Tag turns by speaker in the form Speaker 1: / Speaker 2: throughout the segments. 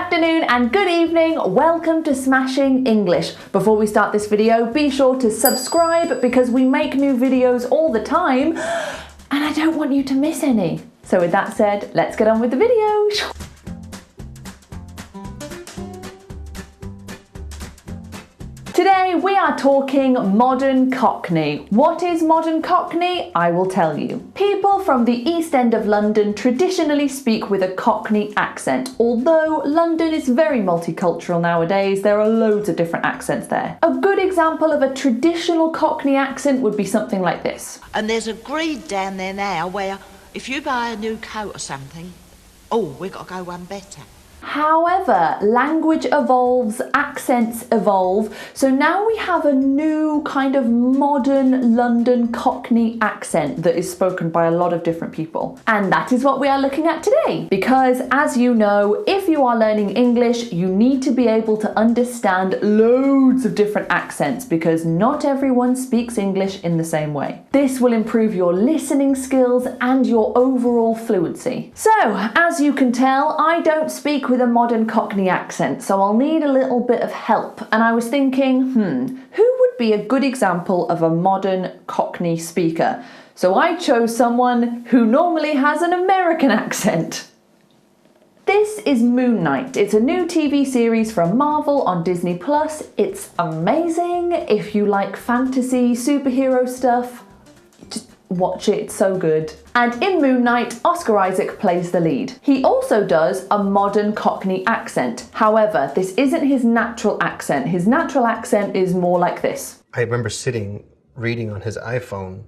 Speaker 1: afternoon and good evening. Welcome to Smashing English. Before we start this video, be sure to subscribe because we make new videos all the time and I don't want you to miss any. So with that said, let's get on with the video. Today we are talking modern Cockney. What is modern Cockney? I will tell you. People from the East End of London traditionally speak with a Cockney accent. Although London is very multicultural nowadays, there are loads of different accents there. A good example of a traditional Cockney accent would be something like this.
Speaker 2: And there's a greed down there now where if you buy a new coat or something, oh, we've got to go one better.
Speaker 1: However, language evolves, accents evolve, so now we have a new kind of modern London Cockney accent that is spoken by a lot of different people. And that is what we are looking at today. Because as you know, if you are learning English, you need to be able to understand loads of different accents because not everyone speaks English in the same way. This will improve your listening skills and your overall fluency. So, as you can tell, I don't speak with a modern Cockney accent, so I'll need a little bit of help. And I was thinking, who would be a good example of a modern Cockney speaker? So I chose someone who normally has an American accent. This is Moonknight. It's a new TV series from Marvel on Disney+. It's amazing. If you like fantasy, superhero stuff, just watch it, it's so good. And in Moonknight, Oscar Isaac plays the lead. He also does a modern Cockney accent. However, this isn't his natural accent. His natural accent is more like this.
Speaker 3: I remember reading on his iPhone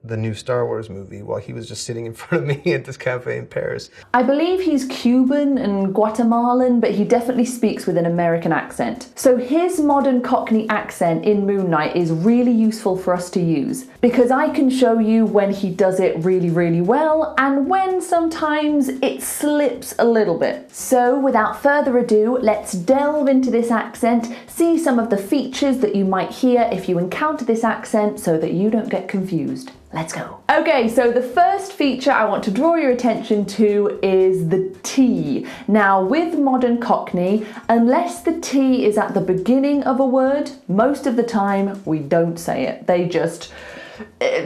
Speaker 3: the new Star Wars movie while he was just sitting in front of me at this cafe in Paris.
Speaker 1: I believe he's Cuban and Guatemalan, but he definitely speaks with an American accent. So his modern Cockney accent in Moonknight is really useful for us to use because I can show you when he does it really, really well and when sometimes it slips a little bit. So without further ado, let's delve into this accent, see some of the features that you might hear if you encounter this accent so that you don't get confused. Let's go. Okay, so the first feature I want to draw your attention to is the T. Now, with modern Cockney, unless the T is at the beginning of a word, most of the time we don't say it. They just...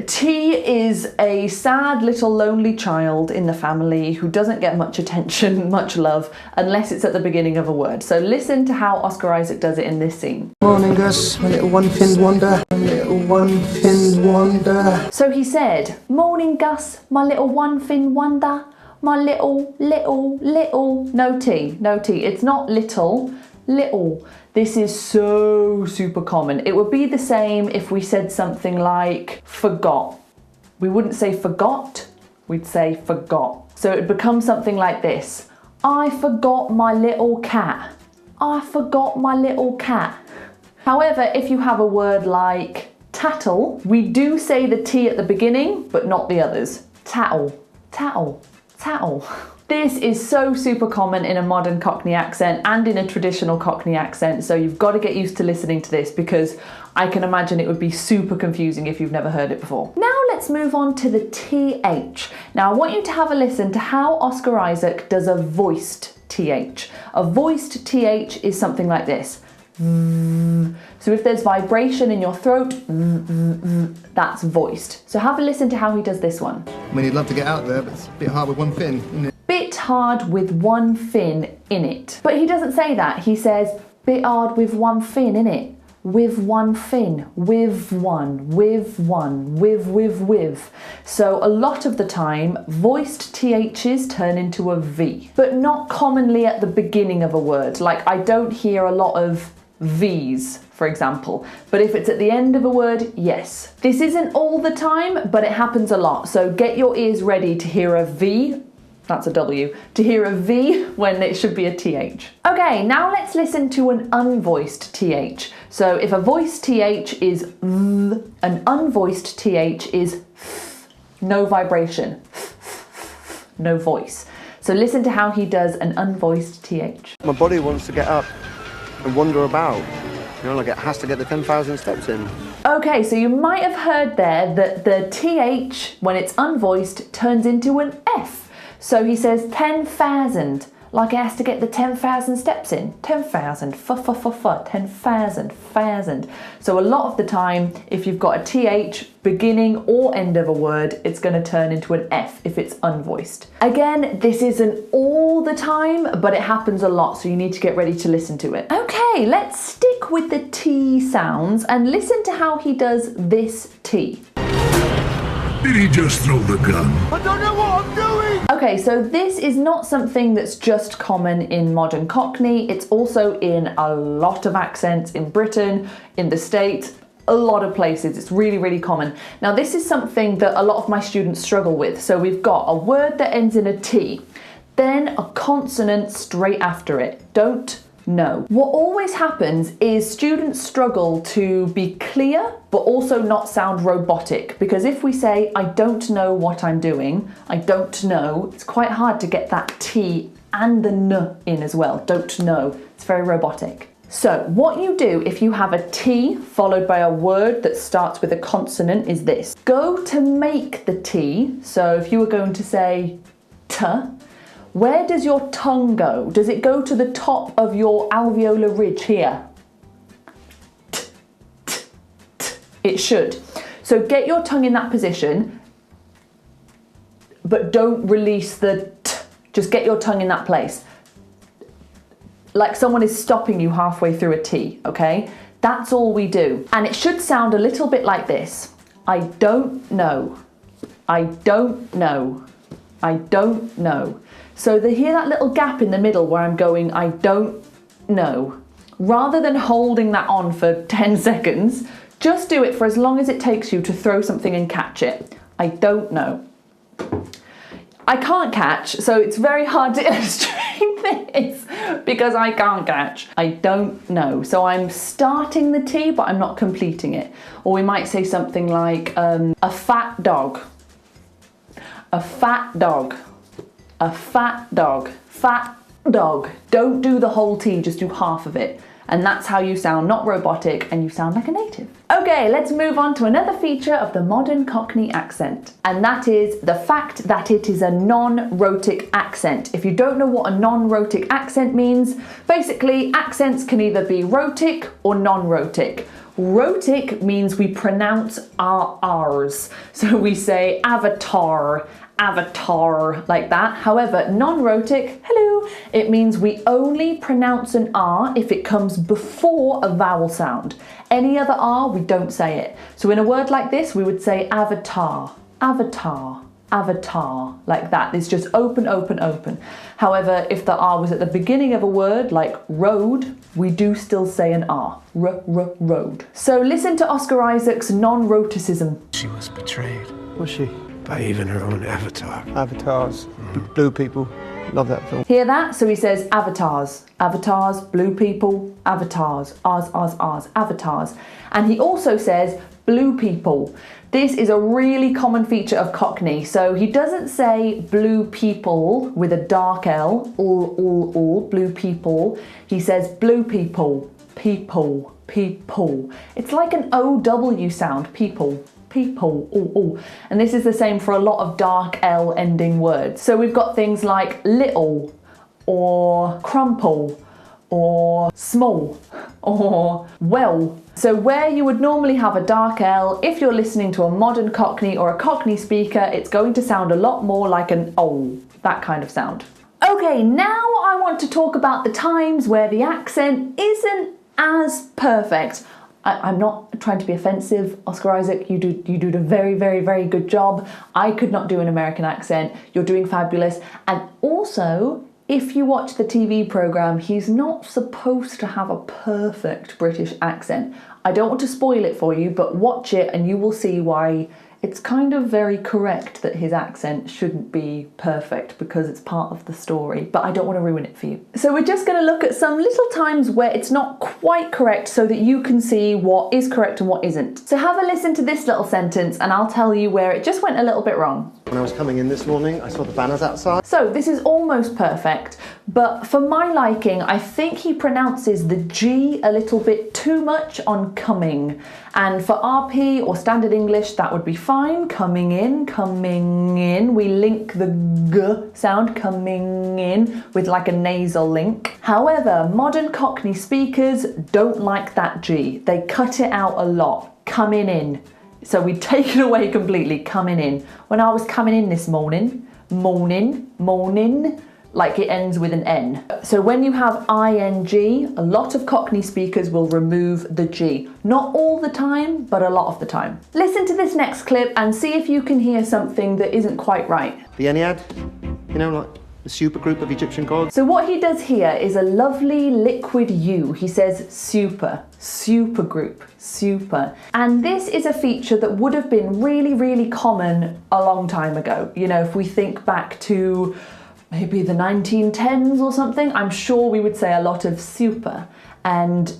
Speaker 1: T is a sad little lonely child in the family who doesn't get much attention, much love, unless it's at the beginning of a word. So listen to how Oscar Isaac does it in this scene.
Speaker 3: Morning, Gus, my little one-finned wonder, my little one-finned wonder.
Speaker 1: So he said, "Morning, Gus, my little one-finned wonder, my little, no T, no T. It's not little, little. This is so super common. It would be the same if we said something like forgot. We wouldn't say forgot, we'd say forgot. So it would become something like this. I forgot my little cat. I forgot my little cat. However, if you have a word like tattle, we do say the T at the beginning, but not the others. Tattle, tattle, tattle. This is so super common in a modern Cockney accent and in a traditional Cockney accent, so you've got to get used to listening to this because I can imagine it would be super confusing if you've never heard it before. Now let's move on to the TH. Now I want you to have a listen to how Oscar Isaac does a voiced TH. A voiced TH is something like this. So if there's vibration in your throat, that's voiced. So have a listen to how he does this one.
Speaker 4: I mean, he'd love to get out there, but it's a bit hard with one fin, isn't it?
Speaker 1: Bit hard with one fin in it. But he doesn't say that. He says, bit hard with one fin in it. With one fin. With one. With one. With. So a lot of the time, voiced THs turn into a V. But not commonly at the beginning of a word. Like, I don't hear a lot of V's, for example. But if it's at the end of a word, yes. This isn't all the time, but it happens a lot. So get your ears ready to hear a V. That's a W. To hear a V when it should be a TH. Okay, now let's listen to an unvoiced TH. So if a voiced TH is V, an unvoiced TH is F, no vibration, no voice. So listen to how he does an unvoiced TH.
Speaker 4: My body wants to get up and wander about. You know, like it has to get the 10,000 steps in.
Speaker 1: Okay, so you might have heard there that the TH, when it's unvoiced, turns into an F. So he says 10,000, like it has to get the 10,000 steps in. 10,000, 10,000. So a lot of the time, if you've got a TH beginning or end of a word, it's going to turn into an F if it's unvoiced. Again, this isn't all the time, but it happens a lot, so you need to get ready to listen to it. Okay, let's stick with the T sounds and listen to how he does this T.
Speaker 5: Did he just throw the gun?
Speaker 4: I don't know what I'm doing!
Speaker 1: Okay, so this is not something that's just common in modern Cockney. It's also in a lot of accents in Britain, in the States, a lot of places. It's really, really common. Now, this is something that a lot of my students struggle with. So we've got a word that ends in a T, then a consonant straight after it. Don't know. What always happens is students struggle to be clear, but also not sound robotic. Because if we say, I don't know what I'm doing, I don't know, it's quite hard to get that T and the N in as well. Don't know. It's very robotic. So what you do if you have a T followed by a word that starts with a consonant is this. Go to make the T. So if you were going to say T, where does your tongue go? Does it go to the top of your alveolar ridge here? T, t, t. It should. So get your tongue in that position, but don't release the T. Just get your tongue in that place. Like someone is stopping you halfway through a T, okay? That's all we do. And it should sound a little bit like this. I don't know. I don't know. I don't know. So hear that little gap in the middle where I'm going, I don't know. Rather than holding that on for 10 seconds, just do it for as long as it takes you to throw something and catch it. I don't know. I can't catch, so it's very hard to illustrate this because I can't catch. I don't know. So I'm starting the T, but I'm not completing it. Or we might say something like a fat dog. A fat dog. A fat dog. Fat dog. Don't do the whole T, just do half of it. And that's how you sound not robotic and you sound like a native. Okay, let's move on to another feature of the modern Cockney accent. And that is the fact that it is a non-rhotic accent. If you don't know what a non-rhotic accent means, basically accents can either be rhotic or non-rhotic. Rhotic means we pronounce our R's. So we say avatar, avatar, like that. However, non-rhotic, hello, it means we only pronounce an R if it comes before a vowel sound. Any other R, we don't say it. So in a word like this, we would say avatar, avatar, avatar, like that. It's just open, open, open. However, if the R was at the beginning of a word, like road, we do still say an R, road. So listen to Oscar Isaac's non-rhoticism.
Speaker 3: She was betrayed.
Speaker 4: Was she?
Speaker 5: By even her own avatar.
Speaker 4: Avatars. Blue people. Love that film.
Speaker 1: Hear that? So he says avatars, avatars, blue people, avatars, R's, avatars. And he also says blue people. This is a really common feature of Cockney. So he doesn't say blue people with a dark L, all, blue people. He says blue people, people, people. It's like an OW sound, people. People, and this is the same for a lot of dark L ending words. So we've got things like little, or crumple, or small, or well. So where you would normally have a dark L, if you're listening to a modern Cockney or a Cockney speaker, it's going to sound a lot more like an O, that kind of sound. Okay, now I want to talk about the times where the accent isn't as perfect. I'm not trying to be offensive, Oscar Isaac, you do a very, very, very good job. I could not do an American accent. You're doing fabulous. And also, if you watch the TV programme, he's not supposed to have a perfect British accent. I don't want to spoil it for you, but watch it and you will see why it's kind of very correct that his accent shouldn't be perfect because it's part of the story, but I don't want to ruin it for you. So we're just going to look at some little times where it's not quite correct so that you can see what is correct and what isn't. So have a listen to this little sentence and I'll tell you where it just went a little bit wrong.
Speaker 4: When I was coming in this morning, I saw the banners outside.
Speaker 1: So this is almost perfect, But for my liking, I think he pronounces the G a little bit too much on coming. And for RP or standard English, that would be fine. Coming in, coming in. We link the G sound, coming in, with like a nasal link. However, modern Cockney speakers don't like that G. They cut it out a lot. Coming in. So we take it away completely, coming in. When I was coming in this morning, morning, like it ends with an N. So when you have ing, a lot of Cockney speakers will remove the G. Not all the time, but a lot of the time. Listen to this next clip and see if you can hear something that isn't quite right.
Speaker 4: The Ennead, you know, like the supergroup of Egyptian gods.
Speaker 1: So what he does here is a lovely liquid U. He says super, supergroup, super. And this is a feature that would have been really, really common a long time ago. You know, if we think back to maybe the 1910s or something, I'm sure we would say a lot of super and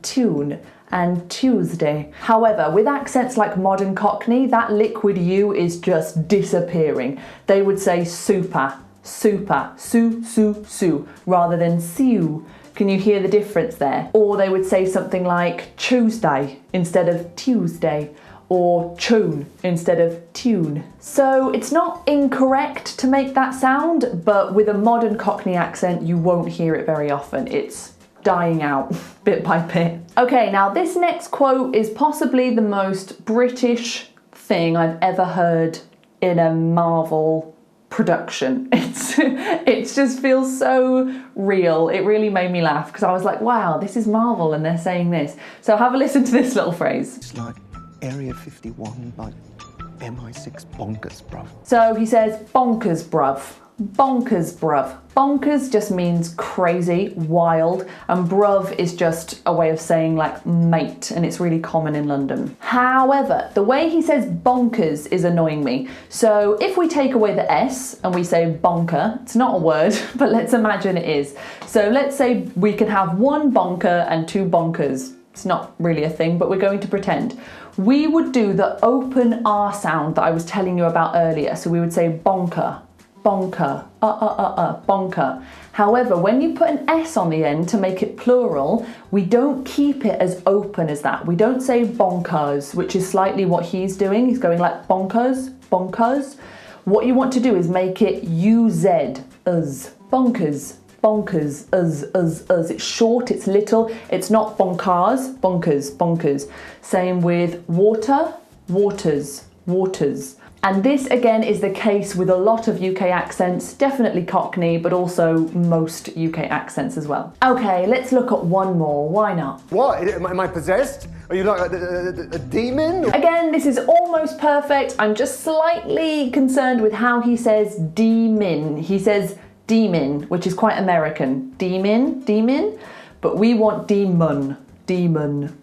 Speaker 1: tune and Tuesday. However, with accents like modern Cockney, that liquid U is just disappearing. They would say super, super, su, rather than siu. Can you hear the difference there? Or they would say something like Tuesday instead of Tuesday, or tune instead of tune. So it's not incorrect to make that sound, but with a modern Cockney accent, you won't hear it very often. It's dying out bit by bit. Okay, now this next quote is possibly the most British thing I've ever heard in a Marvel production. It just feels so real. It really made me laugh because I was like, wow, this is Marvel and they're saying this. So have a listen to this little phrase.
Speaker 6: It's like Area 51, like MI6 bonkers, bruv.
Speaker 1: So he says, bonkers, bruv. Bonkers, bruv. Bonkers just means crazy, wild, and bruv is just a way of saying like mate, and it's really common in London. However, the way he says bonkers is annoying me. So if we take away the S and we say bonker, it's not a word, but let's imagine it is. So let's say we can have one bonker and two bonkers. It's not really a thing, but we're going to pretend. We would do the open R sound that I was telling you about earlier. So we would say bonker, bonker, bonker. However, when you put an S on the end to make it plural, we don't keep it as open as that. We don't say bonkers, which is slightly what he's doing. He's going like bonkers, bonkers. What you want to do is make it U-Z, us, bonkers. Bonkers, us. It's short, it's little, it's not bonkers, bonkers, bonkers. Same with water, waters, waters. And this again is the case with a lot of UK accents, definitely Cockney, but also most UK accents as well. Okay, let's look at one more, why not?
Speaker 4: What? Am I possessed? Are you like a demon?
Speaker 1: Again, this is almost perfect. I'm just slightly concerned with how he says demon. He says demon, which is quite American. Demon, demon, but we want demon, demon,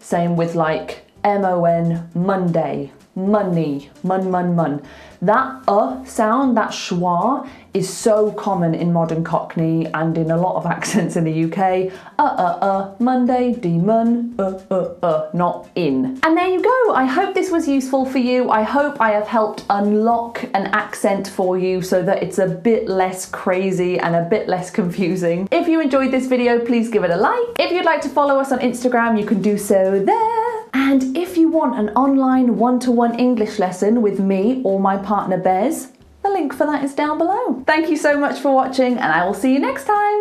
Speaker 1: Same with like M-O-N, Monday, money, mun. That sound, that schwa, is so common in modern Cockney and in a lot of accents in the UK. Monday, demon, not in. And there you go. I hope this was useful for you. I hope I have helped unlock an accent for you so that it's a bit less crazy and a bit less confusing. If you enjoyed this video, please give it a like. If you'd like to follow us on Instagram, you can do so there. And if you want an online one-to-one English lesson with me or my partner Bez, the link for that is down below. Thank you so much for watching, and I will see you next time.